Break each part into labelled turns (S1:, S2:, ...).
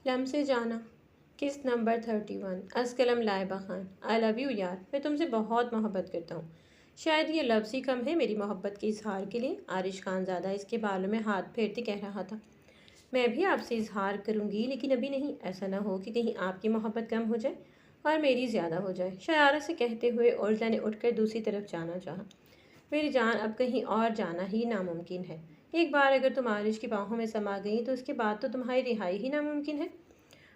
S1: लम्से जाना। किस्त नंबर 31। अस्कलम Laiba Khan. I love you यार, मैं तुमसे बहुत मोहब्बत करता हूँ। शायद ये लफ्ज़ ही कम है मेरी मोहब्बत के इजहार के लिए। आरिश खानज़ादा इसके बालों में हाथ फेरते कह रहा था। मैं भी आपसे इजहार करूँगी, लेकिन अभी नहीं। ऐसा ना हो कि कहीं आपकी मोहब्बत कम हो जाए और मेरी ज़्यादा हो जाए। शरारत से कहते हुए ओरला ने उठकर दूसरी तरफ जाना चाहा। मेरी जान, अब कहीं और जाना ही नामुमकिन है। एक बार अगर तुम आरिश की बाहों में समा गई तो उसके बाद तो तुम्हारी रिहाई ही नामुमकिन है।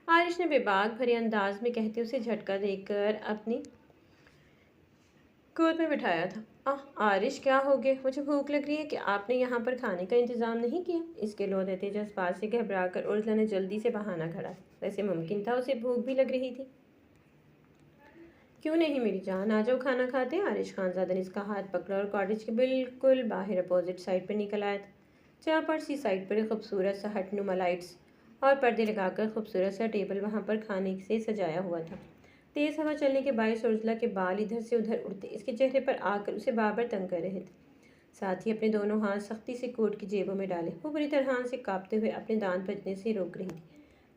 S1: आरिश ने बेबाक भरे अंदाज में कहते उसे झटका देकर अपनी गोद में बिठाया था। आरिश, क्या हो गया? मुझे भूख लग रही है कि आपने यहाँ पर खाने का इंतजाम नहीं किया। इसके लौटते जज्बात से घबरा कर उर्जला ने जल्दी से बहाना खड़ा। वैसे मुमकिन था उसे भूख भी लग रही थी। क्यों नहीं मेरी जान, आ जाओ खाना खाते हैं। आरिश खानज़ादा ने इसका हाथ पकड़ा और कॉटेज के बिल्कुल बाहर अपोजिट साइड पर निकल आया था, जहाँ पर सी साइड पर खूबसूरत सा हटनुमा लाइट्स और पर्दे लगाकर खूबसूरत सा टेबल वहाँ पर खाने से सजाया हुआ था। तेज़ हवा चलने के बायस उर्जला के बाल इधर से उधर उड़ते इसके चेहरे पर आकर उसे बार तंग कर रहे थे। साथ ही अपने दोनों हाथ सख्ती से कोट की जेबों में डाले वो बुरी तरह से कांपते हुए अपने दांत बजने से रोक रही थी,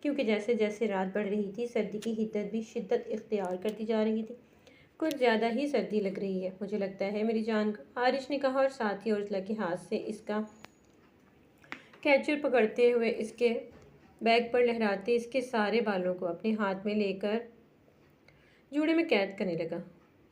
S1: क्योंकि जैसे जैसे रात बढ़ रही थी सर्दी की हिद्दत भी शिद्दत इख्तियार करती जा रही थी। कुछ ज़्यादा ही सर्दी लग रही है मुझे लगता है मेरी जान को, आरिश ने कहा और साथ ही उर्जला के हाथ से इसका कैचर पकड़ते हुए इसके बैग पर लहराते इसके सारे बालों को अपने हाथ में लेकर जूड़े में कैद करने लगा।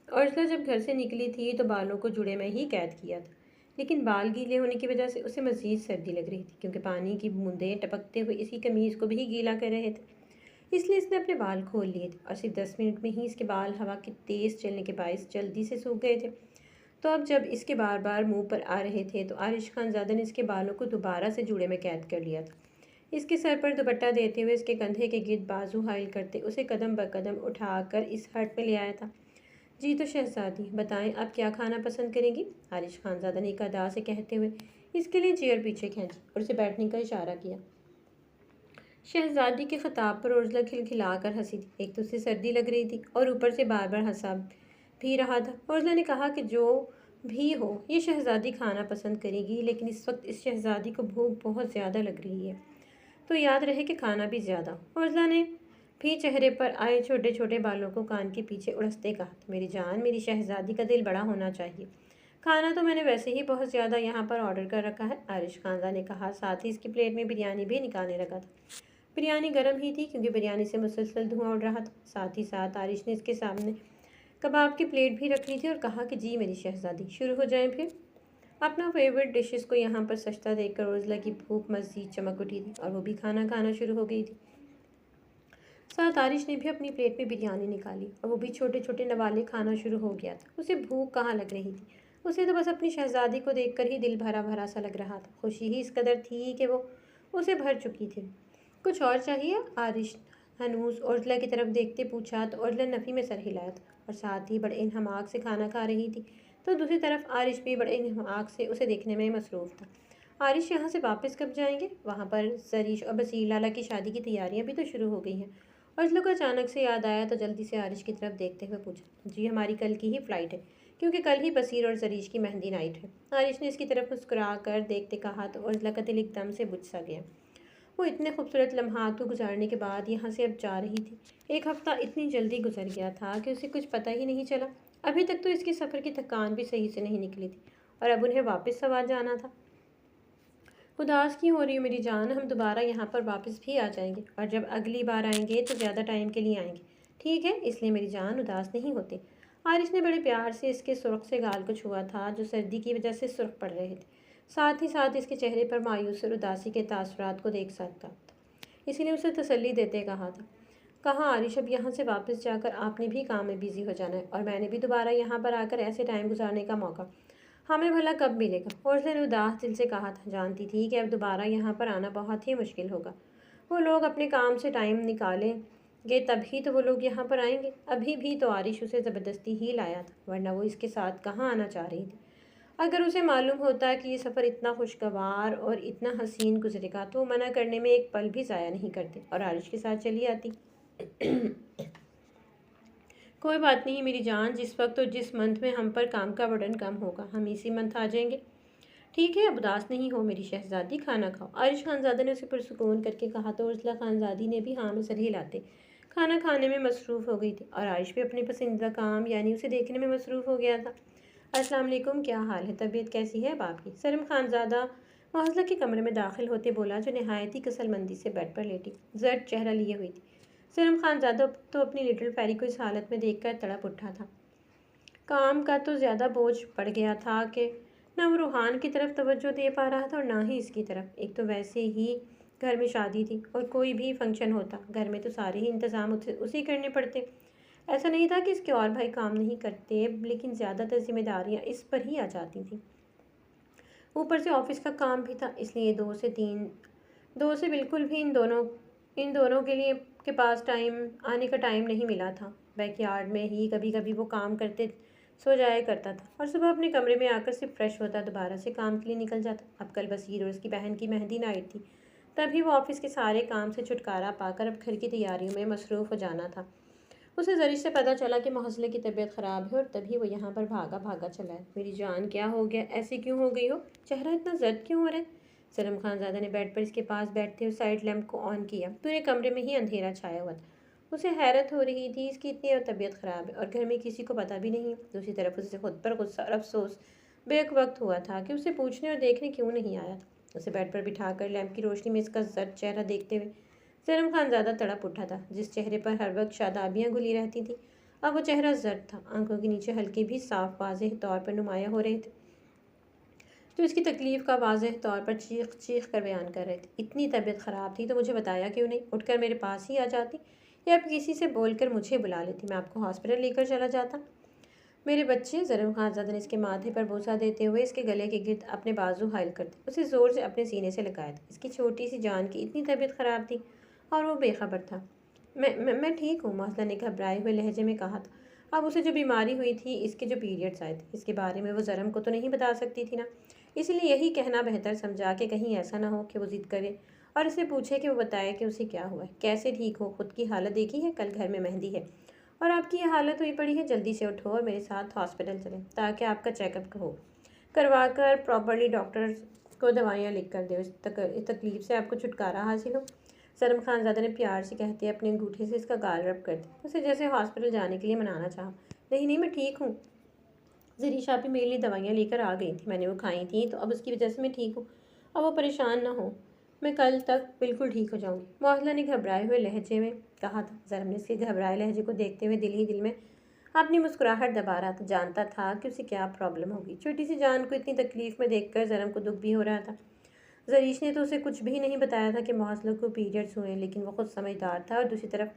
S1: उर्जला जब घर से निकली थी तो बालों को जूड़े में ही कैद किया था, लेकिन बाल गीले होने की वजह से उसे मज़ीद सर्दी लग रही थी, क्योंकि पानी की बूंदें टपकते हुए इसी कमीज़ को भी गीला कर रहे थे। इसलिए इसने अपने बाल खोल लिए थे और सिर्फ 10 मिनट में ही इसके बाल हवा के तेज़ चलने के बायस जल्दी से सूख गए थे। तो अब जब इसके बार बार मुंह पर आ रहे थे तो आरिश खानज़ादा ने इसके बालों को दोबारा से जूड़े में कैद कर लिया था। इसके सर पर दुपट्टा देते हुए इसके कंधे के गिर्द बाजू हाइल करते उसे कदम ब कदम उठाकर इस हट में ले आया था। जी तो शहजादी, बताएं आप क्या खाना पसंद करेंगी? आरिश खानज़ादा ने एक अदा से कहते हुए इसके लिए चेयर पीछे खींची और उसे बैठने का इशारा किया। शहजादी के खिताब पर उर्जला खिलखिलाकर हंसी थी। एक तो उसे सर्दी लग रही थी और ऊपर से बार बार हंसा भी रहा था। उर्जला ने कहा कि जो भी हो, ये शहजादी खाना पसंद करेगी, लेकिन इस वक्त इस शहजादी को भूख बहुत ज़्यादा लग रही है, तो याद रहे कि खाना भी ज़्यादा। उर्जला ने भी चेहरे पर आए छोटे छोटे बालों को कान के पीछे उड़सते कहा, मेरी जान, मेरी शहजादी का दिल बड़ा होना चाहिए। खाना तो मैंने वैसे ही बहुत ज़्यादा यहाँ पर ऑर्डर कर रखा है, आरिश खानदा ने कहा, साथ ही इसकी प्लेट में बिरयानी भी निकालने लगा था। बिरयानी गर्म ही थी, क्योंकि बिरयानी से मुसलसल धुआं उड़ रहा था। साथ ही साथ आरिश ने इसके सामने कबाब की प्लेट भी रख ली थी और कहा कि जी मेरी शहजादी, शुरू हो जाए फिर। अपना फेवरेट डिशेस को यहाँ पर सस्ता देखकर उर्जला की भूख मज़ीद चमक उठी थी और वो भी खाना खाना शुरू हो गई थी। साथ आरिश ने भी अपनी प्लेट में बिरयानी निकाली और वो भी छोटे छोटे नवाले खाना शुरू हो गया था। उसे भूख कहाँ लग रही थी, उसे तो बस अपनी शहजादी को देखकर ही दिल भरा भरा सा लग रहा था। खुशी ही इस कदर थी कि वो उसे भर चुकी थी। कुछ और चाहिए? आरिश हनूस उर्जला की तरफ देखते पूछा तो उर्जला नफ़ी में सर हिलाया था और साथ ही बड़े इन्हमाक से खाना खा रही थी। तो दूसरी तरफ आरिश भी बड़े इन्हमाक से उसे देखने में मसरूफ़ था। आरिश यहाँ से वापस कब जाएंगे? वहाँ पर जरीश और बसीर लाला की शादी की तैयारियाँ भी तो शुरू हो गई हैं। उर्जला को अचानक से याद आया तो जल्दी से आरिश की तरफ देखते हुए पूछा, जी हमारी कल की ही फ़्लाइट है, क्योंकि कल ही बसीर और जरीश की मेहंदी नाइट है। आरिश ने इसकी तरफ मुस्कुरा कर देखते कहा तो उर्जला का दिल एकदम से बुझ सा गया। वो इतने खूबसूरत लम्हात को गुजारने के बाद यहाँ से अब जा रही थी। एक हफ्ता इतनी जल्दी गुजर गया था कि उसे कुछ पता ही नहीं चला। अभी तक तो इसके सफ़र की थकान भी सही से नहीं निकली थी और अब उन्हें वापस सवार जाना था। उदास क्यों हो रही हो मेरी जान, हम दोबारा यहाँ पर वापस भी आ जाएंगे और जब अगली बार आएंगे तो ज़्यादा टाइम के लिए आएंगे, ठीक है? इसलिए मेरी जान उदास नहीं होते। आरिश ने बड़े प्यार से इसके सुर्ख से गाल को छुआ था जो सर्दी की वजह से सुर्ख पड़ रहे थे। साथ ही साथ इसके चेहरे पर मायूस और उदासी के तासुरात को देख सकता था, इसीलिए उसे तसल्ली देते कहा था। कहा, आरिश अब यहाँ से वापस जाकर आपने भी काम में बिजी हो जाना है और मैंने भी दोबारा यहाँ पर आकर ऐसे टाइम गुजारने का मौका हमें भला कब मिलेगा? उर्जला ने उदास दिल से कहा था, जानती थी कि अब दोबारा यहाँ पर आना बहुत ही मुश्किल होगा। वो लोग अपने काम से टाइम निकालेंगे तभी तो वो लोग यहाँ पर आएंगे। अभी भी तो आरिश उसे ज़बरदस्ती ही लाया था, वरना वो इसके साथ कहाँ आना चाह रही थी। अगर उसे मालूम होता कि ये सफ़र इतना खुशगवार और इतना हसीन गुजरेगा तो वो मना करने में एक पल भी ज़ाया नहीं करती और आरिश के साथ चली आती। कोई बात नहीं मेरी जान, जिस वक्त और जिस मंथ में हम पर काम का बर्डन कम होगा हम इसी मंथ आ जाएंगे। ठीक है, अब उदास नहीं हो मेरी शहज़ादी, खाना खाओ। आरिश खानज़ादा ने उसे पुरसुकून करके कहा तो उर्सला खानज़ादी ने भी हाँ में सर हिलाते खाना खाने में मसरूफ़ हो गई थी और आरिश भी अपने पसंदीदा काम यानी उसे देखने में मसरूफ़ हो गया था। अस्सलाम वालेकुम, क्या हाल है? तबीयत कैसी है अब आपकी? सलीम खानज़ादा मौज़ला के कमरे में दाखिल होते बोला, जो नहायत ही कसलमंदी से बेड पर लेटी जर्द चेहरा लिए हुई थी। सलीम खानज़ादा तो अपनी लिटिल पैरी को इस हालत में देखकर तड़प उठा था। काम का तो ज़्यादा बोझ पड़ गया था कि ना वो रूहान की तरफ तवज्जो दे पा रहा था और ना ही इसकी तरफ। एक तो वैसे ही घर में शादी थी और कोई भी फंक्शन होता घर में तो सारे ही इंतज़ाम उसे करने पड़ते। ऐसा नहीं था कि इसके और भाई काम नहीं करते, लेकिन ज़्यादातर जिम्मेदारियां इस पर ही आ जाती थीं। ऊपर से ऑफिस का काम भी था, इसलिए दो से बिल्कुल भी इन दोनों के पास टाइम आने का टाइम नहीं मिला था। बैकयार्ड में ही कभी कभी वो काम करते सो जाया करता था और सुबह अपने कमरे में आकर सिर्फ फ्रेश होता, दोबारा से काम के लिए निकल जाता। अब कल बसीर और उसकी बहन की मेहंदी नाइट थी, तभी वो ऑफिस के सारे काम से छुटकारा पाकर अब घर की तैयारियों में मसरूफ़ हो जाना था। उसे जरिश से पता चला कि मोहल्ले की तबीयत ख़राब है और तभी वो यहाँ पर भागा भागा चला है। मेरी जान, क्या हो गया? ऐसी क्यों हो गई हो? चेहरा इतना जर्द क्यों हो रहा है? सलीम खानज़ादा ने बेड पर इसके पास बैठते हुए साइड लैंप को ऑन किया। पूरे कमरे में ही अंधेरा छाया हुआ था। उसे हैरत हो रही थी, इसकी इतनी तबीयत ख़राब है और घर में किसी को पता भी नहीं। दूसरी तरफ उसे खुद पर गुस्सा और अफसोस बेक वक्त हुआ था कि उसे पूछने और देखने क्यों नहीं आया था। उसे बेड पर बिठाकर लैंप की रोशनी में इसका जर्द चेहरा देखते हुए सलीम खानज़ादा तड़प उठा था। जिस चेहरे पर हर वक्त शादाबियाँ घुली रहती थी, अब वो चेहरा जर्द था। आंखों के नीचे हल्के भी साफ वाज़ेह तौर पर नुमाया हो रहे थे, जो इसकी तकलीफ़ का वाज़ेह तौर पर चीख चीख कर बयान कर रहे थे। इतनी तबीयत ख़राब थी तो मुझे बताया क्यों नहीं? उठकर मेरे पास ही आ जाती या आप किसी से बोलकर मुझे बुला लेती, मैं आपको हॉस्पिटल लेकर चला जाता। मेरे बच्चे, सलीम खानज़ादा ने इसके माथे पर बोसा देते हुए इसके गले के गिर्द अपने बाजू हाइल करते उसे ज़ोर से अपने सीने से लगाया था। इसकी छोटी सी जान की इतनी तबीयत ख़राब थी और वो बेखबर था। मैं ठीक हूँ, मौसला ने घबराए हुए लहजे में कहा था। अब उसे जो बीमारी हुई थी, इसके जो पीरियड्स आए थे, इसके बारे में वो ज़रम को तो नहीं बता सकती थी ना। इसलिए यही कहना बेहतर समझा कि कहीं ऐसा ना हो कि वो ज़िद करे और इसे पूछे कि वो बताए कि उसे क्या हुआ है, कैसे ठीक हो। खुद की हालत देखी है, कल घर में मेहंदी है और आपकी ये हालत हुई पड़ी है। जल्दी से उठो और मेरे साथ हॉस्पिटल चलें ताकि आपका चेकअप हो, करवा कर प्रॉपरली डॉक्टर को दवाइयाँ लिख कर दे, इस तकलीफ़ से आपको छुटकारा हासिल हो। सलीम खानज़ादा ने प्यार से कहते अपने अंगूठे से इसका गाल रब कर दिया, उसे जैसे हॉस्पिटल जाने के लिए मनाना चाहा। नहीं नहीं, मैं ठीक हूँ। ज़रीशा भी मेरे लिए दवाइयाँ लेकर आ गई थी, मैंने वो खाई थी, तो अब उसकी वजह से मैं ठीक हूँ। अब वो परेशान ना हो, मैं कल तक बिल्कुल ठीक हो जाऊँगी, मौसला ने घबराए हुए लहजे में कहा था। ज़रम ने इसके घबराए लहजे को देखते हुए दिल ही दिल में अपनी मुस्कुराहट दबा रहा था। जानता था कि उसे क्या प्रॉब्लम होगी। छोटी सी जान को इतनी तकलीफ़ में देखकर ज़रम को दुख भी हो रहा था। जरीश ने तो उसे कुछ भी नहीं बताया था कि मौसलों को पीरियड्स हुए, लेकिन वो खुद समझदार था। और दूसरी तरफ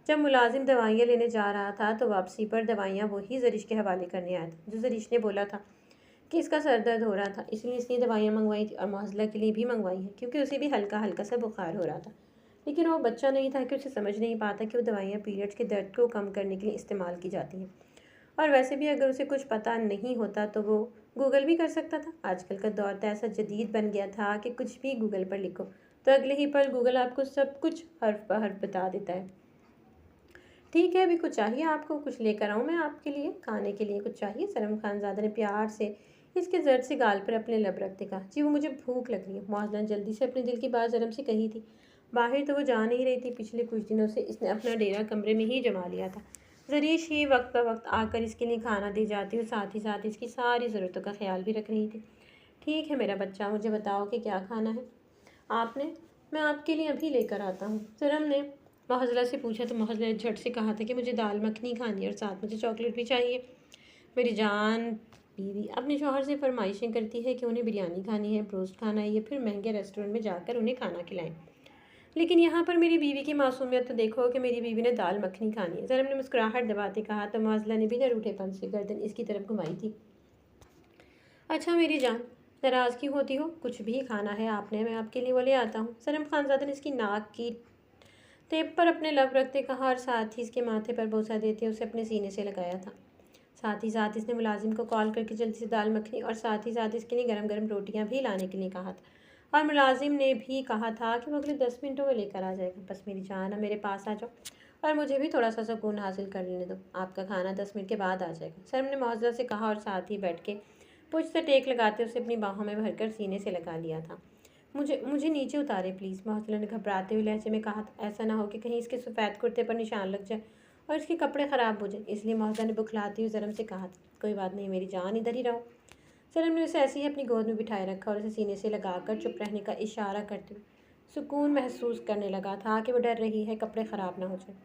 S1: जब मुलाजिम दवाइयाँ लेने जा रहा था तो वापसी पर दवाइयाँ वही जरीश के हवाले करने आया था, जो जरीश ने बोला था कि इसका सर दर्द हो रहा था, इसलिए इसने दवाइयाँ मंगवाई थी और मौसला के लिए भी मंगवाई हैं, क्योंकि उसे भी हल्का हल्का सा बुखार हो रहा था। लेकिन वो बच्चा नहीं था कि उसे समझ नहीं पाता कि वो दवाइयाँ पीरियड्स के दर्द को कम करने के लिए इस्तेमाल की जाती हैं। और वैसे भी अगर उसे कुछ पता नहीं होता तो वो गूगल भी कर सकता था। आजकल का दौर तो ऐसा जदीद बन गया था कि कुछ भी गूगल पर लिखो तो अगले ही पल गूगल आपको सब कुछ हर्फ ब हर्फ बता देता है। ठीक है, अभी कुछ चाहिए आपको? कुछ लेकर आऊँ मैं आपके लिए? खाने के लिए कुछ चाहिए? सलीम खानज़ादा ने प्यार से इसके जर्द से गाल पर अपने लब रखते कहा। जी, वो मुझे भूख लग रही है, मौसला ने जल्दी से अपने दिल की बात ज़रम से कही थी। बाहर तो वो जा नहीं रही थी, पिछले कुछ दिनों से इसने अपना डेरा कमरे में ही जमा लिया था। जरीश ही वक्त ब वक्त आकर इसके लिए खाना दे जाती और साथ ही साथ इसकी सारी ज़रूरतों का ख्याल भी रख रही थी। ठीक है मेरा बच्चा, मुझे बताओ कि क्या खाना है आपने? मैं आपके लिए अभी लेकर आता हूँ। सरम ने मोहज़ला से पूछा तो मोहज़ला ने झट से कहा था कि मुझे दाल मखनी खानी है और साथ मुझे चॉकलेट भी चाहिए। मेरी जान बीवी अपने शौहर से फरमाइशें करती है कि उन्हें बिरयानी खानी है, ब्रोस्ट खाना है या फिर महंगे रेस्टोरेंट में जाकर उन्हें खाना खिलाएं। लेकिन यहाँ पर मेरी बीवी की मासूमियत तो देखो कि मेरी बीवी ने दाल मखनी खानी है। ज़रम ने मुस्कुराहट दबाते कहा तो मोहज़ला ने भी रूठेपन से गर्दन इसकी तरफ घुमाई थी। अच्छा मेरी जान, नाराज़ क्यों होती हो? कुछ भी खाना है आपने, मैं आपके लिए वो ले आता हूँ। सलीम खानज़ादा ने इसकी नाक की टेप पर अपने लब रखते कहा और साथ ही इसके माथे पर बोसा देते उसे अपने सीने से लगाया था। साथ ही साथ इसने मुलाजिम को कॉल करके जल्दी से दाल मखनी और साथ ही साथ इसके लिए गरम गरम रोटियां भी लाने के लिए कहा था। और मुलाजिम ने भी कहा था कि वो अगले 10 मिनटों में लेकर आ जाएगा। बस मेरी जान, अब मेरे पास आ जाओ और मुझे भी थोड़ा सा सुकून हासिल कर लेने दो। आपका खाना 10 मिनट के बाद आ जाएगा, सर ने मुआवजा से कहा और साथ ही बैठ के पूछ से टेक लगाते उसे अपनी बाहों में भरकर सीने से लगा लिया था। मुझे मुझे नीचे उतारे प्लीज़, मोहसिना ने घबराते हुए लहजे में कहा था। ऐसा ना हो कि कहीं इसके सफ़ेद कुर्ते पर निशान लग जाए और इसके कपड़े ख़राब हो जाए। इसलिए मोहसिना ने बुखलाती हुई ज़रम से कहा था, कोई बात नहीं मेरी जान, इधर ही रहो। ज़रम ने उसे ऐसे ही अपनी गोद में बिठाए रखा और उसे सीने से लगाकर चुप रहने का इशारा करते हुए सुकून महसूस करने लगा था कि वो डर रही है कपड़े ख़राब ना हो जाए।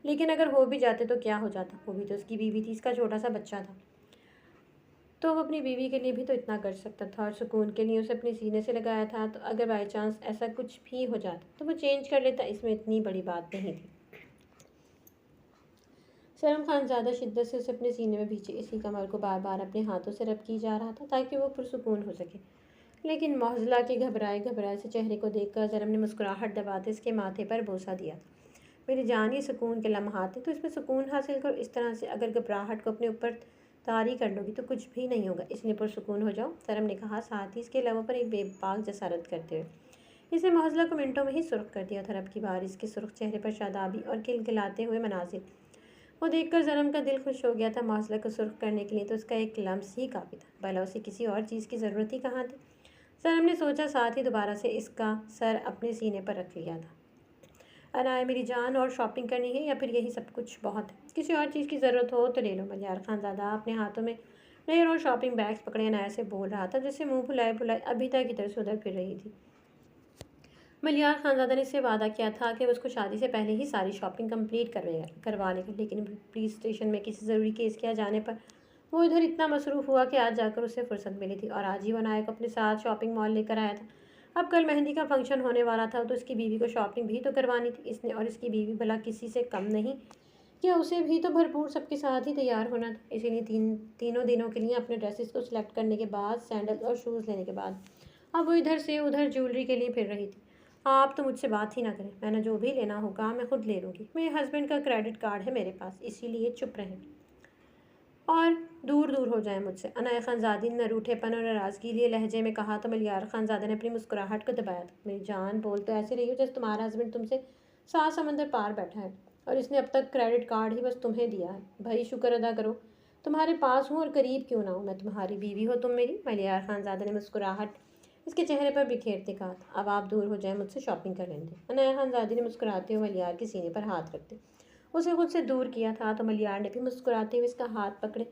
S1: लेकिन अगर हो भी जाते तो क्या हो जाता, वो भी तो उसकी बीवी थी, इसका छोटा सा बच्चा था। तो वो अपनी बीवी के लिए भी तो इतना कर सकता था और सुकून के लिए उसे अपने सीने से लगाया था। तो अगर बाई चांस ऐसा कुछ भी हो जाता तो वो चेंज कर लेता, इसमें इतनी बड़ी बात नहीं थी। सलम खान ज़्यादा शिद्दत से उसे अपने सीने में भींचे इसी कमर को बार बार अपने हाथों से रब की जा रहा था ताकि वो पुरसुकून हो सके। लेकिन मौजला के घबराए घबराए से चेहरे को देखकर ज़रम ने मुस्कुराहट दबाते इसके माथे पर बोसा दिया। मेरी जान, ये सुकून के लम्हात हैं तो इसमें सुकून हासिल करो। इस तरह से अगर घबराहट को अपने ऊपर तारी कर लोगी तो कुछ भी नहीं होगा, इसलिए पुरसुकून हो जाओ, सरम ने कहा, साथ ही इसके लबों पर एक बेबाक जसारत करते हुए। इसने मौजला को मिनटों में ही सुर्ख कर दिया था। रब की बार इसके सुर्ख चेहरे पर शादाबी और खिलखिलाते हुए मनाजिर वो देखकर ज़रम का दिल खुश हो गया था। मौसला को सुर्ख करने के लिए तो उसका एक लम्स ही काफ़ी था, भला उसे किसी और चीज़ की ज़रूरत ही कहाँ थी। ज़रम ने सोचा, साथ ही दोबारा से इसका सर अपने सीने पर रख लिया था। अनाया मेरी जान, और शॉपिंग करनी है या फिर यही सब कुछ बहुत है? किसी और चीज़ की ज़रूरत हो तो ले लो। मलियार खानज़ादा अपने हाथों में नए और शॉपिंग बैग्स पकड़े अनाया से बोल रहा था, जिससे मुंह भुलाए भुलाए अबिता की तरफ से उधर फिर रही थी। मलियार खानज़ादा ने इससे वादा किया था कि वो उसको शादी से पहले ही सारी शॉपिंग कंप्लीट करवा लेगा, लेकिन पुलिस स्टेशन में किसी ज़रूरी केस के आ जाने पर वो इधर इतना मसरूफ़ हुआ कि आज जाकर उसे फुर्सत मिली थी और आज ही वो अनाया को अपने साथ शॉपिंग मॉल लेकर आया था। अब कल मेहंदी का फंक्शन होने वाला था तो इसकी बीवी को शॉपिंग भी तो करवानी थी। इसने और इसकी बीवी भला किसी से कम नहीं, क्या उसे भी तो भरपूर सबके साथ ही तैयार होना था। इसीलिए तीनों दिनों के लिए अपने ड्रेसेस को सिलेक्ट करने के बाद, सैंडल और शूज़ लेने के बाद अब वो इधर से उधर ज्वेलरी के लिए फिर रही थी। आप तो मुझसे बात ही ना करें, मैंने जो भी लेना होगा मैं खुद ले लूँगी। मेरे हस्बैंड का क्रेडिट कार्ड है मेरे पास, इसीलिए चुप रहें और दूर दूर हो जाए मुझसे। अनाया खानज़ादी ने रूठेपन और नाराज़गी लिए लहजे में कहा तो मलियार खानज़ादा ने अपनी मुस्कुराहट को दबाया था। मेरी जान, बोल तो ऐसे रही हो जैसे तुम्हारा हस्बैंड तुमसे 7 समंदर पार बैठा है और इसने अब तक क्रेडिट कार्ड ही बस तुम्हें दिया है। भाई शुक्र अदा करो तुम्हारे पास हूँ और करीब क्यों ना हूँ, मैं तुम्हारी बीवी हो तुम मेरी। मलियार खानज़ादा ने मुस्कुराहट इसके चेहरे पर बिखेरते कहा था। अब आप दूर हो जाए, मुझसे शॉपिंग कर लेंगे। अनाया खानज़ादी ने मुस्कुराते हुए मलियार के सीने पर हाथ रखते उसे खुद से दूर किया था तो मलियार ने भी मुस्कुराते हुए इसका हाथ पकड़े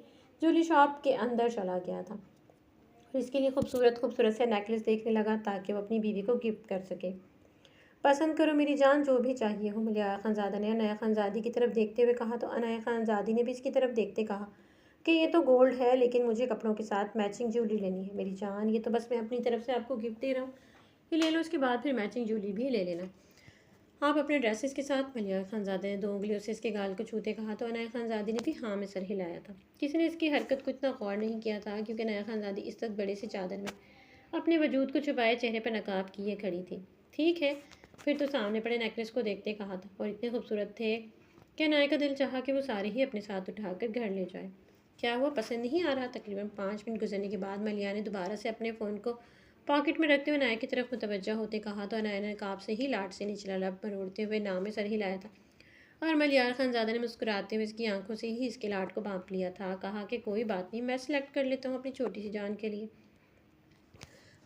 S1: ज्वेलरी शॉप के अंदर चला गया था और इसके लिए खूबसूरत खूबसूरत से नेकलेस देखने लगा ताकि वो अपनी बीवी को गिफ्ट कर सके। पसंद करो मेरी जान, जो भी चाहिए हो, मलियार खानज़ादा ने अनाया खानज़ादी की तरफ देखते हुए कहा तो अनाया खानज़ादी ने भी इसकी तरफ देखते कहा कि ये तो गोल्ड है लेकिन मुझे कपड़ों के साथ मैचिंग ज्वेलरी लेनी है। मेरी जान, ये तो बस मैं अपनी तरफ से आपको गिफ्ट दे रहा हूँ, ये ले लो, इसके बाद फिर मैचिंग ज्वेलरी भी ले लेना आप अपने ड्रेसेस के साथ। मलियार खानज़ादा ने 2 उंगलियों से इसके गाल को छूते कहा तो अनाया खानज़ादी ने भी हाँ में सर हिलाया था। किसी ने इसकी हरकत को इतना गौर नहीं किया था क्योंकि अनाया खानज़ादी इस वक्त बड़े से चादर में अपने वजूद को छुपाए चेहरे पर नकाब किए खड़ी थी। ठीक है, फिर तो सामने पड़े नेकलेस को देखते कहा था और इतने खूबसूरत थे कि अनाया का दिल चाहा कि वो सारे ही अपने साथ उठाकर घर ले जाए। क्या हुआ, पसंद नहीं आ रहा? तकरीबन 5 मिनट गुजरने के बाद मलिया ने दोबारा से अपने फ़ोन को पॉकेट में रखते हुए अनाया की तरफ मुतवज्जा होते कहा तो अनाया ने नकाब से ही लाट से निचला लब मरोड़ते हुए नाव में सर हिलाया था और मलियार खानज़ादा ने मुस्कुराते हुए इसकी आंखों से ही इसके लाट को भांप लिया था। कहा कि कोई बात नहीं, मैं सिलेक्ट कर लेता हूँ अपनी छोटी सी जान के लिए।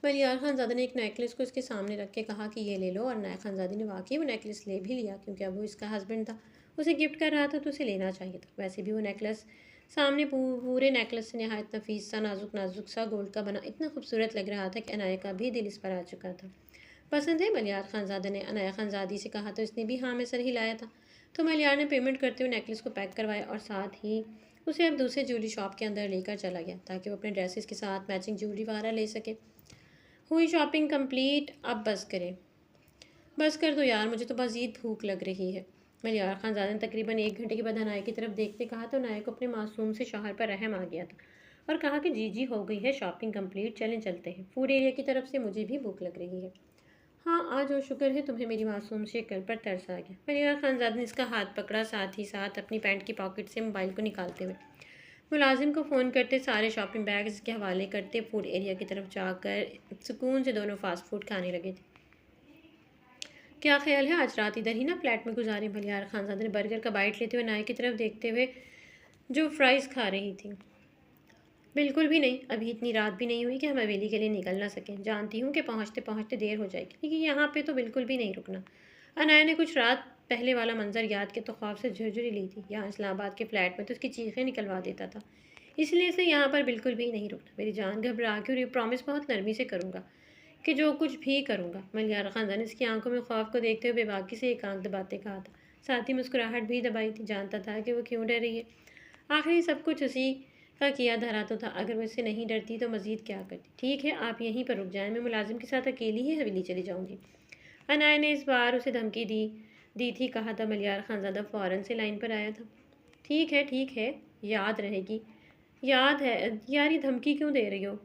S1: मलियार खानज़ादा ने एक नेकलेस को इसके सामने रख के कहा कि ये ले लो और अनाया खानज़ादी ने वाकई वो नेकलेस ले भी लिया क्योंकि अब वो इसका हस्बैंड था, उसे गिफ्ट कर रहा था तो उसे लेना चाहिए था। वैसे भी वो नेकलेस सामने पूरे नेकलेस से नहायत नफीस सा नाजुक नाजुक सा गोल्ड का बना इतना खूबसूरत लग रहा था कि अनाया का भी दिल इस पर आ चुका था। पसंद है? मलियार खानज़ादा ने अनाया खानज़ादी से कहा तो इसने भी हाँ में सर हिलाया था। तो मलियार ने पेमेंट करते हुए नेकलेस को पैक करवाया और साथ ही उसे अब दूसरे ज्वेलरी शॉप के अंदर लेकर चला गया ताकि वो अपने ड्रेसेस के साथ मैचिंग ज्वेलरी वगैरह ले सके। हुई शॉपिंग कंप्लीट, अब बस करें। बस कर दो यार, मुझे तो मज़ीद भूख लग रही है। मलियार खानज़ादा ने तकरीबन 1 घंटे के बाद अनाया की तरफ देखते कहा तो अनाया को अपने मासूम से शौहर पर रहम आ गया था और कहा कि जी जी हो गई है शॉपिंग कंप्लीट, चलें चलते हैं। फूड एरिया की तरफ से मुझे भी भूख लग रही है। हाँ, आज और शुक्र है तुम्हें मेरी मासूम शक्ल पर तरस आ गया। मलियार खानज़ादा ने इसका हाथ पकड़ा, साथ ही साथ अपनी पैंट की पॉकेट से मोबाइल को निकालते हुए मुलाजिम को फ़ोन करते सारे शॉपिंग बैग्स के हवाले करते फूड एरिया की तरफ जाकर सुकून से दोनों फास्ट फूड खाने लगे थे। क्या ख्याल है आज रात इधर ही ना फ्लैट में गुजारे? मलियार खानज़ादा ने बर्गर का बाइट लेते हुए नाई की तरफ देखते हुए जो फ्राइज़ खा रही थी। बिल्कुल भी नहीं, अभी इतनी रात भी नहीं हुई कि हम हवेली के लिए निकल ना सकें। जानती हूँ कि पहुँचते पहुँचते देर हो जाएगी, लेकिन यहाँ पे तो बिल्कुल भी नहीं रुकना। अनाया ने कुछ रात पहले वाला मंजर याद के तो ख्वाब से झुरझुरी ली थी। यहाँ इस्लामाबाद के फ्लैट में तो उसकी चीखें निकलवा देता था। इसलिए से यहाँ पर बिल्कुल भी नहीं रुकना। मेरी जान घबरा के और ये प्रॉमिस बहुत नरमी से करूँगा कि जो कुछ भी करूँगा। मलियारा खानदान ने इसकी आंखों में खौफ को देखते हुए बेबाकी से एक आंख दबाते कहा था। साथ ही मुस्कुराहट भी दबाई थी। जानता था कि वो क्यों डर रही है। आखिर सब कुछ उसी का किया धरा तो था। अगर वो इससे नहीं डरती तो मज़ीद क्या करती। ठीक है, आप यहीं पर रुक जाएं, मैं मुलाजिम के साथ अकेली ही हवेली चली जाऊंगी। अनाया ने इस बार उसे धमकी दी थी। कहा था। मलियार खानजादा फ़ौरन से लाइन पर आया था। ठीक है, याद रहेगी। याद है यार, ये धमकी क्यों दे रही हो?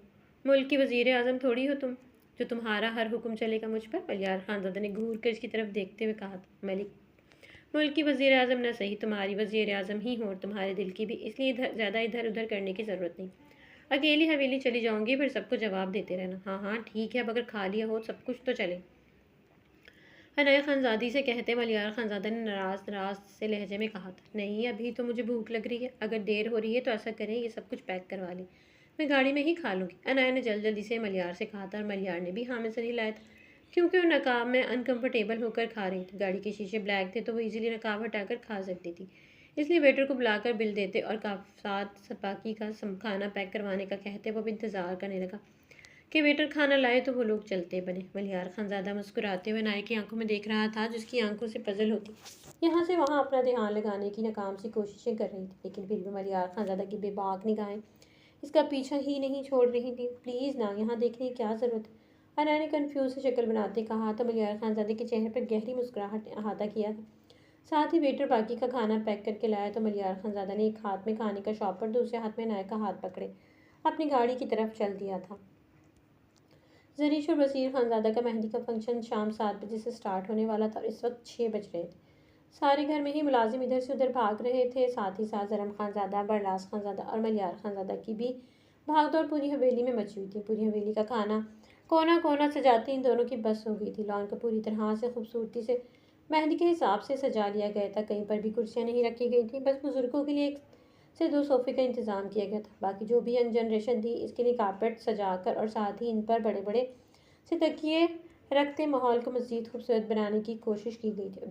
S1: मुल्क की वज़ीर आज़म थोड़ी हो तुम जो तुम्हारा हर हुक्म चलेगा मुझ पर। मलियार खानजादा ने घूर कर इसकी तरफ देखते हुए कहा था। मलिक मुल्क की वज़ीर आज़म न सही, तुम्हारी वज़ीर आज़म ही हो और तुम्हारे दिल की भी, इसलिए ज़्यादा इधर उधर करने की ज़रूरत नहीं। अकेली हवेली चली जाऊंगी, फिर सबको जवाब देते रहना। हाँ हाँ ठीक है, अब अगर खा लिया हो सब कुछ तो चले। अनाया खानजादी से कहते मलियार खानजादा ने नाराज नाराज से लहजे में कहा था। नहीं, अभी तो मुझे भूख लग रही है। अगर देर हो रही है तो ऐसा करें, ये सब कुछ पैक करवा लें, मैं गाड़ी में ही खा लूँगी। अनाया ने जल्दी से मलियार से कहा था और मलियार ने भी हाँ में सर हिलाया था, क्योंकि वो नकाब में अनकंफर्टेबल होकर खा रही थी। गाड़ी के शीशे ब्लैक थे तो वो इजीली नकाब हटाकर खा सकती थी। इसलिए वेटर को बुलाकर बिल देते और साथ सपाकी का खाना पैक करवाने का कहते वो भी इंतज़ार करने लगा कि वेटर खाना लाए तो वो लोग चलते बने। मलियार खानजादा मुस्कुराते हुए नाई की आंखों में देख रहा था, जिसकी आंखों से पजल होती यहाँ से वहाँ अपना ध्यान लगाने की नाकाम सी कोशिशें कर रही थी, लेकिन फिर भी मलियार खानजादा की बेबाक निगाहें इसका पीछा ही नहीं छोड़ रही थी। प्लीज़ ना, यहाँ देखने की क्या ज़रूरत है? अनाया ने कन्फ्यूज से शक्ल बनाते कहा तो मलियार खानजादे के चेहरे पर गहरी मुस्कुराहट ने अहाता किया था। साथ ही वेटर बाकी का खाना पैक करके लाया तो मलियार खानजादा ने एक हाथ में खाने का शॉपर, दूसरे हाथ में नाय का हाथ पकड़े अपनी गाड़ी की तरफ चल दिया था। जरीश और बसीर खानजादा का मेहंदी का फंक्शन शाम 7 बजे से स्टार्ट होने वाला था और इस वक्त 6 बज रहे थे। सारे घर में ही मुलाजिम इधर से उधर भाग रहे थे। साथ ही साथ जरम खानजादा, बरलास खानजादा और मलियार खानजादा की भी भागदौड़ पूरी हवेली में मची हुई थी। पूरी हवेली का खाना कोना कोना सजाती इन दोनों की बस हो गई थी। लॉन को पूरी तरह से खूबसूरती से मेहंदी के हिसाब से सजा लिया गया था। कहीं पर भी कुर्सियाँ नहीं रखी गई थी, बस बुजुर्गों के लिए एक से 2 सोफे का इंतज़ाम किया गया था। बाकी जो भी यंग जनरेशन थी इसके लिए कारपेट सजाकर और साथ ही इन पर बड़े बड़े से तकिए रखते माहौल को मज़ीद खूबसूरत बनाने की कोशिश की गई थी।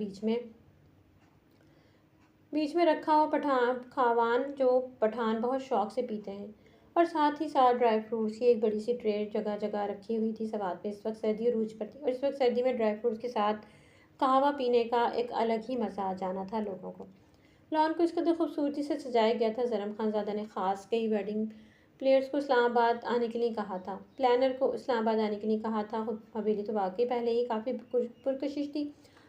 S1: बीच में रखा हुआ पठान खावान जो पठान बहुत शौक से पीते हैं, और साथ ही साथ ड्राई फ्रूट्स की एक बड़ी सी ट्रे जगह जगह रखी हुई थी सवाद पे। इस वक्त सर्दी अरूज पर थी और इस वक्त सर्दी में ड्राई फ्रूट्स के साथ कहवा पीने का एक अलग ही मज़ा आ जाना था लोगों को। लॉन को इस कदर खूबसूरती से सजाया गया था। जरम खानजादा ने खास कई वेडिंग प्लेयर्स को इस्लामाबाद आने के लिए कहा था, प्लानर को इस्लामाबाद आने के लिए कहा था। खुद हवेली तो वाकई पहले ही काफ़ी पुरकशिश थी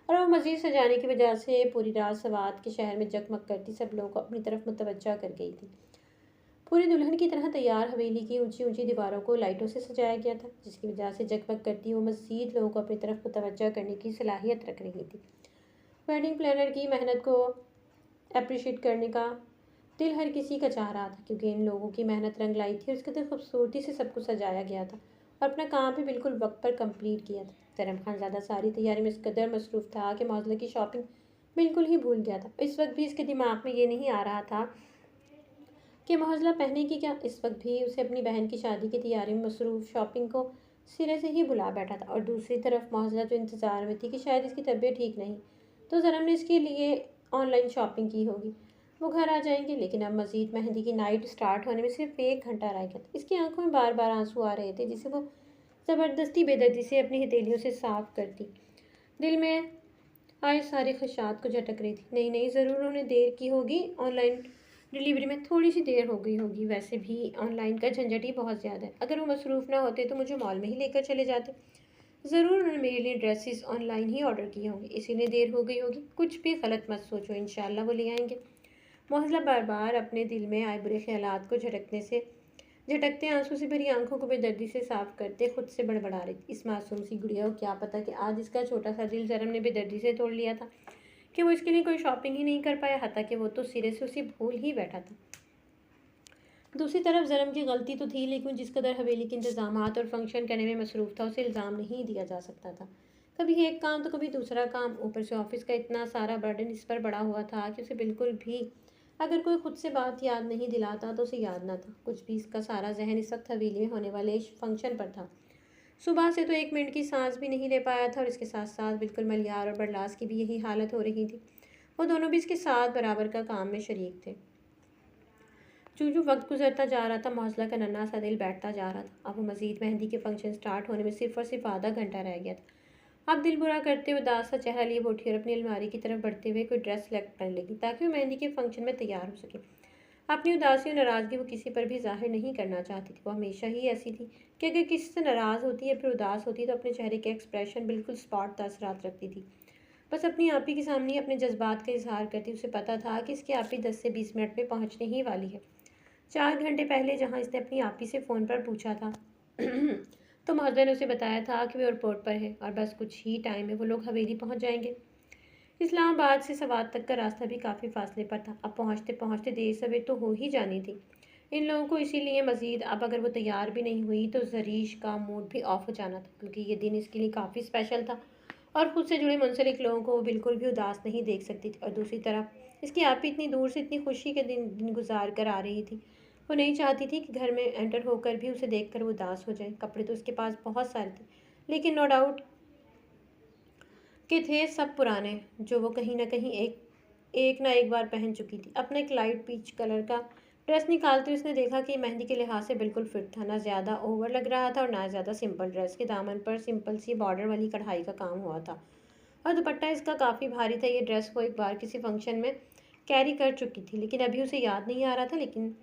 S1: और वो मज़ीद सजाने की वजह से पूरी रात सवाद के शहर में जगमग करती सब लोगों को अपनी तरफ मुतवज्जा कर गई थी। पूरी दुल्हन की तरह तैयार हवेली की ऊंची ऊंची दीवारों को लाइटों से सजाया गया था, जिसकी वजह से जगमग करती वो मज़ीद लोगों को अपनी तरफ मुतवज्जा करने की सलाहियत रख रही थी। वेडिंग प्लानर की मेहनत को अप्रिशिएट करने का दिल हर किसी का चाह रहा था, क्योंकि इन लोगों की मेहनत रंग लाई थी और इसके कदर खूबसूरती से सब कुछ सजाया गया था और अपना काम भी बिल्कुल वक्त पर कंप्लीट किया था। धर्म खान ज़्यादा सारी तैयारी में इस कदर मसरूफ़ था कि मौजला की शॉपिंग बिल्कुल ही भूल गया था। इस वक्त भी इसके दिमाग में ये नहीं आ रहा था कि मौजला पहने की क्या। इस वक्त भी उसे अपनी बहन की शादी की तैयारी में मसरूफ़ शॉपिंग को सिरे से ही भुला बैठा था, और दूसरी तरफ मौजला जो इंतज़ार में थी कि शायद इसकी तबीयत ठीक नहीं, तो जरम ने इसके लिए ऑनलाइन शॉपिंग की होगी। वो घर आ जाएंगे, लेकिन अब मज़ीद मेहंदी की नाइट स्टार्ट होने में सिर्फ 1 घंटा रह गया था। इसकी आंखों में बार बार आंसू आ रहे थे, जिसे वो ज़बरदस्ती बेदर्दी से अपनी हथेलियों से साफ करती। दिल में आए सारे खदशात को झटक रही थी। नहीं नहीं, ज़रूर उन्होंने देर की होगी, ऑनलाइन डिलीवरी में थोड़ी सी देर हो गई होगी। वैसे भी ऑनलाइन का झंझट ही बहुत ज़्यादा है। अगर वो मसरूफ़ ना होते तो मुझे मॉल में ही लेकर चले जाते। ज़रूर उन्होंने मेरे लिए ड्रेसेस ऑनलाइन ही ऑर्डर किए होंगे, इसीलिए देर हो गई होगी। कुछ भी गलत मत सोचो, इंशाल्लाह वो ले आएंगे। मोहल्ला बार बार अपने दिल में आए बुरे ख्यालात को झटकते आंसू से भरी आंखों को बेदर्दी से साफ करते खुद से बड़बड़ा रही थी। इस मासूम सी गुड़िया को क्या पता कि आज इसका छोटा सा दिल जरम ने बेदर्दी से तोड़ लिया था कि वो इसके लिए कोई शॉपिंग ही नहीं कर पाया, हता कि वो तो सिरे से उसे भूल ही बैठा था। दूसरी तरफ जरम की गलती तो थी, लेकिन जिस कदर हवेली के इंतजामात और फंक्शन करने में मसरूफ़ था उसे इल्ज़ाम नहीं दिया जा सकता था। कभी एक काम तो कभी दूसरा काम, ऊपर से ऑफिस का इतना सारा बर्डन इस पर पड़ा हुआ था कि उसे बिल्कुल भी अगर कोई खुद से बात याद नहीं दिलाता तो उसे याद ना था कुछ भी। इसका सारा जहन इस वक्त हवेली में होने वाले इस फंक्शन पर था। सुबह से तो 1 मिनट की सांस भी नहीं ले पाया था और इसके साथ साथ बिल्कुल मलियार और बरलास की भी यही हालत हो रही थी। वो दोनों भी इसके साथ बराबर का काम में शरीक थे। जो जो वक्त गुजरता जा रहा था मौसला का नन्हा सा दिल बैठता जा रहा था। अब वो मजीद मेहंदी के फंक्शन स्टार्ट होने में सिर्फ और सिर्फ आधा घंटा रह गया था। अब दिल बुरा करते हुए उदास सा चेहरा लिए वो उठी और अपनी अलमारी की तरफ बढ़ते हुए कोई ड्रेस सेलेक्ट कर लेगी ताकि वो मेहंदी के फंक्शन में तैयार हो सके। अपनी उदासी और नाराज़गी वो किसी पर भी जाहिर नहीं करना चाहती थी। वो हमेशा ही ऐसी थी कि अगर किसी से नाराज़ होती या फिर उदास होती तो अपने चेहरे के एक्सप्रेशन बिल्कुल स्पॉट तासरात रखती थी। बस अपनी आप ही के सामने अपने जज्बात का इजहार करती। उसे पता था कि इसकी आप ही 10 से 20 मिनट में पहुंचने ही वाली है। 4 घंटे पहले जहाँ इसने अपनी आप ही से फ़ोन पर पूछा था तो महज़र ने उसे बताया था कि वो एयरपोर्ट पर है और बस कुछ ही टाइम में वो लोग हवेली पहुंच जाएंगे। इस्लामाबाद से सवात तक का रास्ता भी काफ़ी फासले पर था। अब पहुंचते पहुंचते देर सवेर तो हो ही जानी थी इन लोगों को। इसीलिए मज़ीद अब अगर वो तैयार भी नहीं हुई तो जरीश का मूड भी ऑफ हो जाना था क्योंकि ये दिन इसके लिए काफ़ी स्पेशल था और खुद से जुड़े मुंसलिक लोगों को वो बिल्कुल भी उदास नहीं देख सकती थी। और दूसरी तरफ इसकी आप ही इतनी दूर से इतनी खुशी के दिन गुजार कर आ रही थी। वो नहीं चाहती थी कि घर में एंटर होकर भी उसे देखकर वो उदास हो जाए। कपड़े तो उसके पास बहुत सारे थे लेकिन नो डाउट के थे सब पुराने जो वो कहीं ना कहीं एक ना एक बार पहन चुकी थी। अपना एक लाइट पीच कलर का ड्रेस निकालते हुए उसने देखा कि मेहंदी के लिहाज से बिल्कुल फिट था। ना ज़्यादा ओवर लग रहा था और ना ज़्यादा सिंपल। ड्रेस के दामन पर सिंपल सी बॉर्डर वाली कढ़ाई का काम हुआ था और दुपट्टा इसका काफ़ी भारी था। ये ड्रेस वो एक बार किसी फंक्शन में कैरी कर चुकी थी लेकिन अभी उसे याद नहीं आ रहा था। लेकिन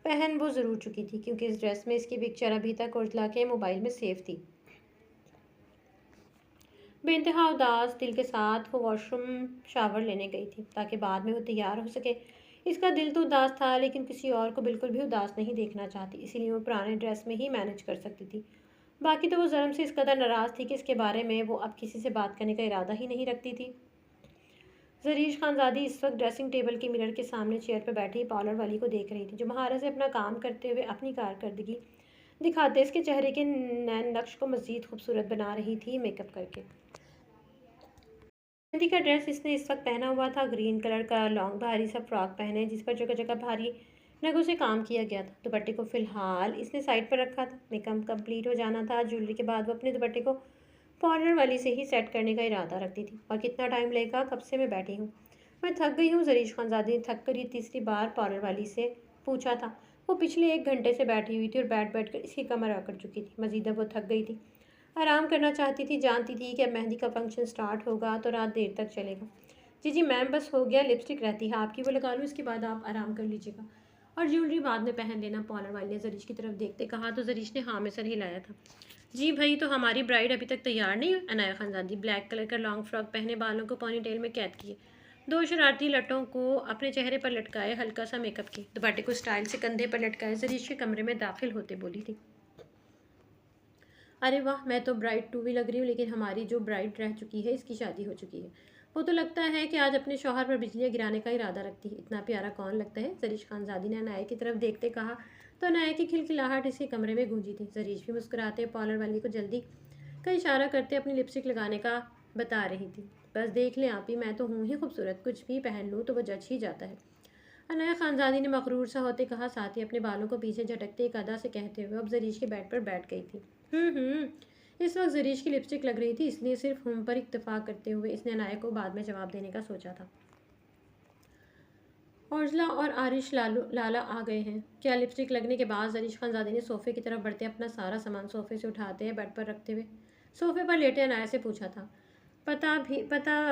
S1: पहन वो ज़रूर चुकी थी क्योंकि इस ड्रेस में इसकी पिक्चर अभी तक उर्तला के मोबाइल में सेव थी। बेइंतहा उदास दिल के साथ वो वॉशरूम शावर लेने गई थी ताकि बाद में वो तैयार हो सके। इसका दिल तो उदास था लेकिन किसी और को बिल्कुल भी उदास नहीं देखना चाहती, इसीलिए वो पुराने ड्रेस में ही मैनेज कर सकती थी। बाकी तो वो ज़र्म से इस कदर नाराज़ थी कि इसके बारे में वो अब किसी से बात करने का इरादा ही नहीं रखती थी। जरीश खानजादी इस वक्त ड्रेसिंग टेबल के मिरर के सामने चेयर पर बैठी पार्लर वाली को देख रही थी जो महारत से अपना काम करते हुए अपनी कारकर्दगी दिखाते इसके चेहरे के नैन नक्श को मज़ीद खूबसूरत बना रही थी मेकअप करके। मेहंदी का ड्रेस इसने इस वक्त पहना हुआ था ग्रीन कलर का लॉन्ग भारी सा फ्रॉक पहने जिस पर जगह जगह भारी नगों से काम किया गया था। दुपट्टे को फिलहाल इसने साइड पर रखा था। मेकअप कंप्लीट हो जाना था। ज्वेलरी के बाद वो अपने दुपट्टे को पार्लर वाली से ही सेट करने का इरादा रखती थी। और कितना टाइम लेगा, कब से मैं बैठी हूँ, मैं थक गई हूँ। जरीश खानजादी ने थक कर ये तीसरी बार पार्लर वाली से पूछा था। वो पिछले 1 घंटे से बैठी हुई थी और बैठ कर इसकी कमर आकर चुकी थी। मजीदा वो थक गई थी, आराम करना चाहती थी। जानती थी कि अब मेहंदी का फंक्शन स्टार्ट होगा तो रात देर तक चलेगा। जी जी मैम, बस हो गया, लिपस्टिक रहती है आपकी, वो लगा लूँ, इसके बाद आप आराम कर लीजिएगा और ज्वेलरी बाद में पहन लेना, पार्लर वाले ने जरीश की तरफ देखते कहा। तो जरीश ने हाँ में सर हिलाया था। जी भाई, तो हमारी ब्राइड अभी तक तैयार नहीं हुई। अनाया खानजादी ब्लैक कलर का लॉन्ग फ्रॉक पहने, बालों को पॉनी टेल में कैद किए, दो शरारती लटों को अपने चेहरे पर लटकाए, हल्का सा मेकअप किए, दुपट्टे को स्टाइल से कंधे पर लटकाए जरीश के कमरे में दाखिल होते बोली थी। अरे वाह, मैं तो ब्राइड टू भी लग रही हूँ, लेकिन हमारी जो ब्राइड रह चुकी है इसकी शादी हो चुकी है। वो तो लगता है कि आज अपने शौहर पर बिजलियाँ गिराने का इरादा रखती है। इतना प्यारा कौन लगता है, जरीश खानजादी ने अनाया की तरफ देखते कहा। तो अनाया की खिलखिलाहट इसके कमरे में गूंजी थी। जरीश भी मुस्कुराते पार्लर वाली को जल्दी का इशारा करते अपनी लिपस्टिक लगाने का बता रही थी। बस देख लें आप ही, मैं तो हूँ ही खूबसूरत, कुछ भी पहन लूँ तो वो जच ही जाता है। अनाया खानजादी ने मकरूर सा होते कहा, साथ ही अपने बालों को पीछे झटकते एक अदा से कहते हुए अब जरीश के बेड पर बैठ गई थी। इस वक्त जरीश की लिपस्टिक लग रही थी, इसलिए सिर्फ हम पर इत्तेफाक करते हुए इसने अनाया को बाद में जवाब देने का सोचा था। औजला और आरिश लाला आ गए हैं क्या? लिपस्टिक लगने के बाद जरीश खानजादी ने सोफे की तरफ बढ़ते अपना सारा सामान सोफे से उठाते हैं बेड पर रखते हुए सोफे पर लेटे अनाया से पूछा था। पता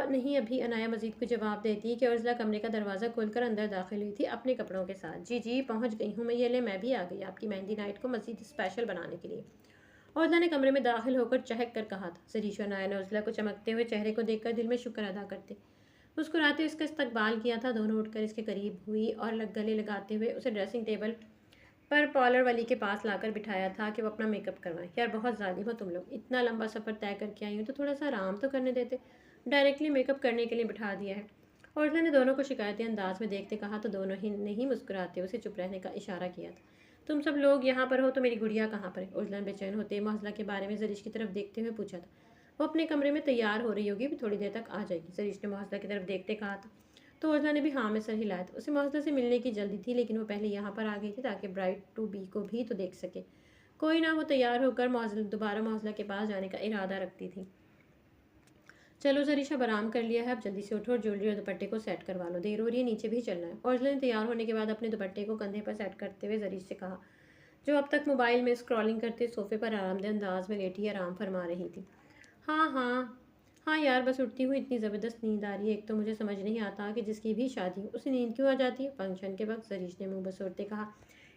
S1: नहीं अभी, अनाया मजीद को जवाब देती कि औजला कमरे का दरवाज़ा खोलकर अंदर दाखिल हुई थी अपने कपड़ों के साथ। जी जी पहुंच गई हूँ मैं, ये ले मैं भी आ गई आपकी मेहंदी नाइट को मजीद स्पेशल बनाने के लिए, औजला ने कमरे में दाखिल होकर चहक कर कहा था। जरीश और अनाया ने औजला को चमकते हुए चेहरे को देखकर दिल में शुक्र अदा करते मुस्कुराते हुए इसका इस्तकबाल किया था। दोनों उठकर इसके करीब हुई और गले लगाते हुए उसे ड्रेसिंग टेबल पर पार्लर वाली के पास लाकर बिठाया था कि वो अपना मेकअप करवाएं। यार बहुत ज़ालिम हो तुम लोग, इतना लंबा सफ़र तय करके आई हूँ तो थोड़ा सा आराम तो करने देते, डायरेक्टली मेकअप करने के लिए बिठा दिया है। औजला ने दोनों को शिकायती अंदाज में देखते कहा तो दोनों ही ने ही मुस्कुराते उसे चुप रहने का इशारा किया था। तुम सब लोग यहाँ पर हो तो मेरी गुड़िया कहाँ पर है? औजला ने बेचैन होते मौजला के बारे में जरीश की तरफ देखते हुए पूछा था। वो अपने कमरे में तैयार हो रही होगी, भी थोड़ी देर तक आ जाएगी, जरीश ने मौजला की तरफ देखते कहा था। तो ओरजला ने भी हाँ में सर हिलाया था। उसे मौजला से मिलने की जल्दी थी, लेकिन वो पहले यहाँ पर आ गई थी ताकि ब्राइड टू बी को भी तो देख सके। कोई ना, वो तैयार होकर दोबारा मौजला के पास जाने का इरादा रखती थी। चलो जरीश, अब आराम कर लिया है, अब जल्दी से उठो और ज्वेलरी और दुपट्टे को सेट करवा लो, देर हो रही है, नीचे भी चलना है। ओरजला ने तैयार होने के बाद अपने दुपट्टे को कंधे पर सेट करते हुए जरीश से कहा, जो अब तक मोबाइल में स्क्रॉलिंग करते सोफे पर आरामदेह अंदाज में लेटी आराम फरमा रही थी। हाँ हाँ हाँ यार, बस उठती हुई इतनी ज़बरदस्त नींद आ रही है। एक तो मुझे समझ नहीं आता कि जिसकी भी शादी हो उसे नींद क्यों आ जाती है। फंक्शन के वक्त जरीश ने मुंह बसोरते कहा।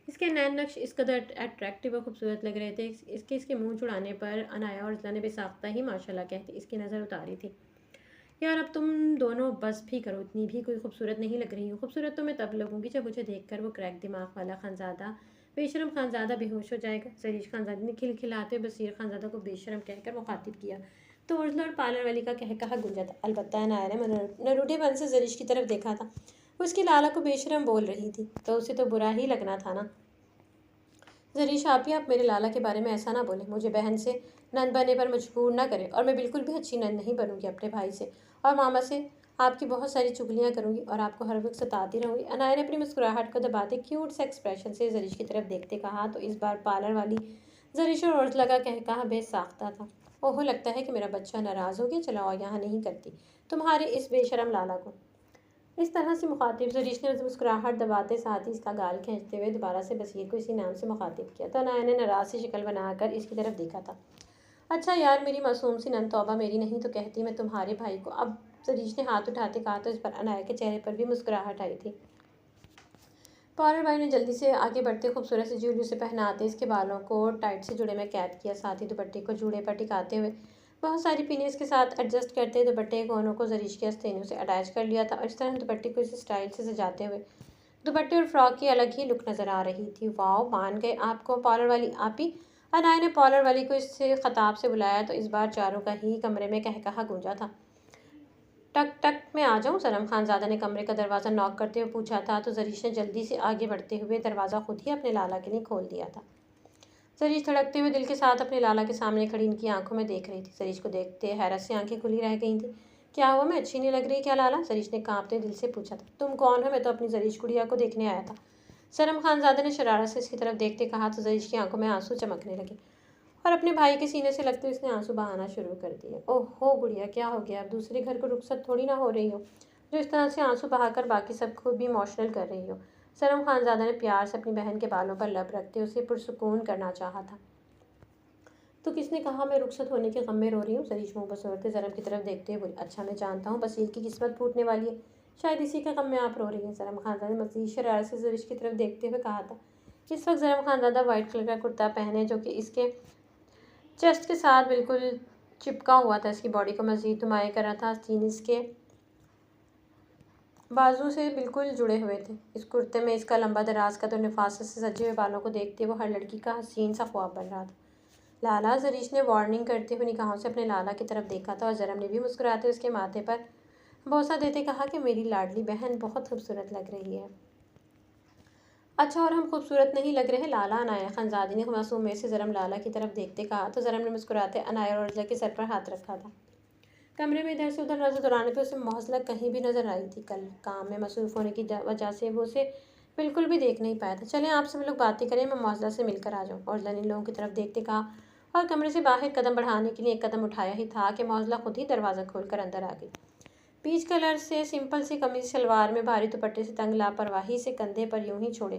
S1: इसके नैन नक्श इस कदर अट्रैक्टिव और खूबसूरत लग रहे थे। इसके मुंह चुड़ाने पर अनाया और उजला ने बेसाख्ता ही माशाल्लाह कहते इसकी नज़र उतारी थी। यार अब तुम दोनों बस भी करो, इतनी भी कोई खूबसूरत नहीं लग रही हो। खूबसूरत तो मैं तब लगूंगी जब मुझे देखकर वो क्रैक दिमाग वाला खानज़ादा बेशरम खानज़ादा बेहोश हो जाएगा। जरीश खानज़ादा ने खिलखिलाते हुए बसीर खानज़ादा को बेशरम कहकर मुखातिब किया तो उर्जला और पार्लर वाली का कहा गुंजा था। अलबत्ता अनाया ने नरूडेपन से जरीश की तरफ देखा था। वो उसकी लाला को बेशरम बोल रही थी तो उसे तो बुरा ही लगना था ना। जरीश आप मेरे लाला के बारे में ऐसा ना बोले, मुझे बहन से नंद बनने पर मजबूर ना करें, और मैं बिल्कुल भी अच्छी नंद नहीं बनूंगी अपने भाई से, और मामा से आपकी बहुत सारी चुगलियां करूंगी और आपको हर वक्त सताती रहूंगी। अनाया ने अपनी मुस्कुराहट को दबाते क्यूट से एक्सप्रेशन से जरीश की तरफ देखते कहा तो इस बार पार्लर वाली जरीश और उर्जला का कहा बेसाख्ता था। ओहो, लगता है कि मेरा बच्चा नाराज़ हो गया, चलाओ यहाँ नहीं करती तुम्हारे इस बेशरम लाला को। इस तरह से मुखातिब जरीश ने मुस्कुराहट दबाते साथ ही इसका गाल खींचते हुए दोबारा से बसीर को इसी नाम से मुखातिब किया तो अनाया ने नाराज सी शक्ल बनाकर इसकी तरफ देखा था। अच्छा यार, मेरी मासूम सी नन तौबा मेरी नहीं तो कहती मैं तुम्हारे भाई को। अब जरीश ने हाथ उठाते कहा तो इस पर अनाया के चेहरे पर भी मुस्कुराहट आई थी। पार्लर भाई ने जल्दी से आगे बढ़ते खूबसूरत से ज्वेलरी से पहनाते इसके बालों को टाइट से जुड़े में कैद किया, साथ ही दुपट्टे को जूड़े पर टिकाते हुए बहुत सारी पिनीस के साथ एडजस्ट करते दुपट्टे कोनों को जरीश के आस्तीनों से अटैच कर लिया था और इस तरह दुपट्टे को इस स्टाइल से सजाते हुए दुपट्टे और फ्रॉक की अलग ही लुक नजर आ रही थी। वाओ, मान गए आपको पार्लर वाली आपी। अनाया ने पार्लर वाली को इससे खताब से बुलाया तो इस बार चारों का ही कमरे में कहा गूंजा था। टक टक में आ जाऊं? सनम खानजादा ने कमरे का दरवाज़ा नॉक करते हुए पूछा था तो जरीश ने जल्दी से आगे बढ़ते हुए दरवाज़ा खुद ही अपने लाला के लिए खोल दिया था। जरीश धड़कते हुए दिल के साथ अपने लाला के सामने खड़ी इनकी आंखों में देख रही थी। जरीश को देखते हैरत से आंखें खुली रह गई थी। क्या हुआ, मैं अच्छी नहीं लग रही क्या लाला? जरीश ने कांपते दिल से पूछा था। तुम कौन हो? मैं तो अपनी जरीश गुड़िया को देखने आया था। सनम खानजादा ने शरारत से इसकी तरफ देखते कहा तो जरीश की आंखों में आंसू चमकने लगे और अपने भाई के सीने से लगते उसने आंसू बहाना शुरू कर दिए। ओहो गुड़िया, क्या हो गया? अब दूसरे घर को रुखसत थोड़ी ना हो रही हो जो इस तरह से आंसू बहाकर बाकी सबको भी इमोशनल कर रही हो। सनम खानजादा ने प्यार से अपनी बहन के बालों पर लब रखते उसे पुरसुकून करना चाहा था। तो किसने कहा मैं रुखसत होने के गम में रो रही हूँ? जरीश मुंह बसोरते ज़रम की तरफ देखते हुए बोली। अच्छा, मैं जानता हूँ बसीर की किस्मत फूटने वाली है, शायद इसी के गम में आप रो रही हैं। सनम खानजादा ने मज़ीद शरारत से जरीश की तरफ देखते हुए कहा था। इस वक्त सनम खानजादा वाइट कलर का कुर्ता पहने जो कि इसके चेस्ट के साथ बिल्कुल चिपका हुआ था, इसकी बॉडी को मज़ीद नुमाया कर रहा था। आस्तीन इसके बाजू से बिल्कुल जुड़े हुए थे। इस कुर्ते में इसका लंबा दराज का तो नफासत से सजे हुए बालों को देखते वो हर लड़की का हसीन सा ख्वाब बन रहा था। लाला, जरीश ने वार्निंग करते हुए निगाहों से अपने लाला की तरफ देखा था और जरम ने भी मुस्कुराते उसके माथे पर बोसा देते कहा कि मेरी लाडली बहन बहुत खूबसूरत लग रही है। अच्छा, और हम खूबसूरत नहीं लग रहे लाला? अनाया खानजादी ने मासूम में से जरम लाला की तरफ देखते कहा तो जरम ने मुस्कुराते अनाया और उर्जा के सर पर हाथ रखा था। कमरे में इधर से उधर नजर दौड़ाने पर उसे मौजला कहीं भी नजर आई थी। कल काम में मसरूफ होने की वजह से वो उसे बिल्कुल भी देख नहीं पाया था। चलें आप सब लोग बातें करें, मैं मौजला से मिलकर आ जाऊँ। मौजला ने लोगों की तरफ देखते कहा और कमरे से बाहर कदम बढ़ाने के लिए एक कदम उठाया ही था कि मौजला खुद ही दरवाज़ा खोलकर अंदर आ गई। पीच कलर से सिंपल सी कमीज शलवार में भारी दुपट्टे से तंग लापरवाही से कंधे पर यूं ही छोड़े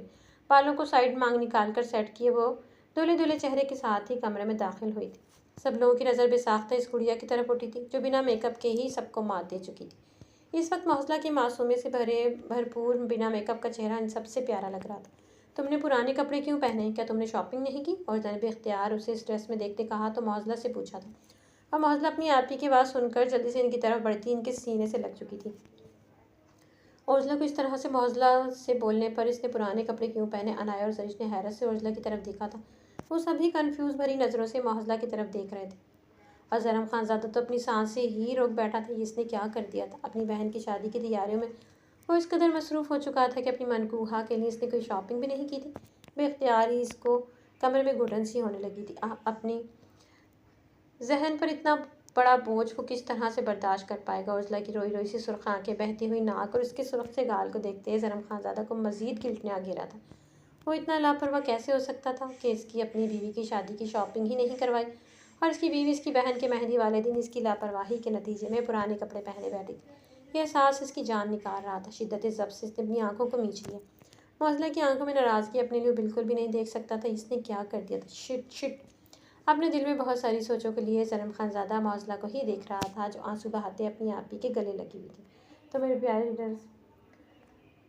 S1: बालों को साइड मांग निकाल कर सेट किए वो दूल्हे दूल्हे चेहरे के साथ ही कमरे में दाखिल हुई थी। सब लोगों की नज़र बेसाख्ता इस गुड़िया की तरफ उठी थी जो बिना मेकअप के ही सबको मात दे चुकी थी। इस वक्त मौजला की मासूमियत से भरपूर बिना मेकअप का चेहरा इन सबसे प्यारा लग रहा था। तुमने पुराने कपड़े क्यों पहने? क्या तुमने शॉपिंग नहीं की? और जनाब इख्तियार उसे इस ड्रेस में देखते कहा तो मौजला से पूछा था और मौजला अपनी आपी की बात सुनकर जल्दी से इनकी तरफ बढ़ती इनके सीने से लग चुकी थी। ओरजला को इस तरह से मौजला से बोलने पर इसने पुराने कपड़े क्यों पहने? अनाया और जरीश ने हैरत से ओरजला की तरफ देखा था। वो सभी कंफ्यूज भरी नज़रों से मौजला की तरफ देख रहे थे और जरम खानजादा तो अपनी सांस से ही रोक बैठा था। इसने क्या कर दिया था? अपनी बहन की शादी की तैयारियों में वो इस कदर मसरूफ़ हो चुका था कि अपनी मनकूहा के लिए इसने कोई शॉपिंग भी नहीं की थी। बेख्तियार ही इसको कमरे में घुटन सी होने लगी थी। अपनी जहन पर इतना बड़ा बोझ वो किस तरह से बर्दाश्त कर पाएगा। उर्सला की रोई रोई सी सुर्ख आंखें, बहती हुई नाक और उसके सुर्ख से गाल को देखते ही ज़रम खानज़ादा को मज़ीद गिल्ट ने आ घेरा था। वो इतना लापरवाह कैसे हो सकता था कि इसकी अपनी बीवी की शादी की शॉपिंग ही नहीं करवाई, और इसकी बीवी इसकी बहन के मेहंदी वाले दिन इसकी लापरवाही के नतीजे में पुराने कपड़े पहने बैठी थी। यह एहसास इसकी जान निकाल रहा था। शिद्दत ज़ब्त से इसने अपनी आंखों को मींच लिया। मौजला की आंखों में नाराज़गी अपने लिए बिल्कुल भी नहीं देख सकता था। इसने क्या कर दिया था? Shit shit. अपने दिल में बहुत सारी सोचों के लिए ज़रम खानज़ादा मौजला को ही देख रहा था, जो आंसू बहाते अपनी आप ही के गले लगी हुई थी। तो मेरे प्यारे रीडर्स,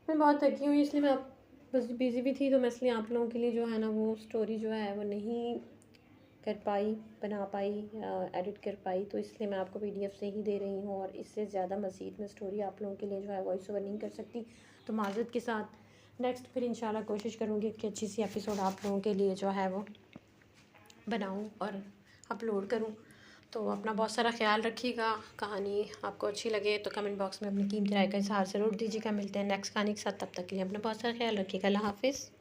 S1: मैं बहुत थकी हुई, इसलिए मैं बस बिज़ी भी थी, तो मैं इसलिए आप लोगों के लिए जो है ना वो स्टोरी जो है वो नहीं कर पाई, बना पाई या एडिट कर पाई। तो इसलिए मैं आपको पीडीएफ से ही दे रही हूँ, और इससे ज़्यादा मज़ीद मैं स्टोरी आप लोगों के लिए जो है वॉइस ओवर नहीं कर सकती। तो माज़रत के साथ नेक्स्ट फिर इंशाल्लाह कोशिश करूँगी कि अच्छी सी एपिसोड आप लोगों के लिए जो है वो बनाऊँ और अपलोड करूँ। तो अपना बहुत सारा ख्याल रखिएगा। कहानी आपको अच्छी लगे तो कमेंट बॉक्स में अपनी कीमती राय का इज़हार ज़रूर दीजिएगा। मिलते हैं नेक्स्ट कहानी के साथ, तब तक के लिए अपना बहुत सारा ख्याल रखिएगा। अल्लाह हाफ़िज़।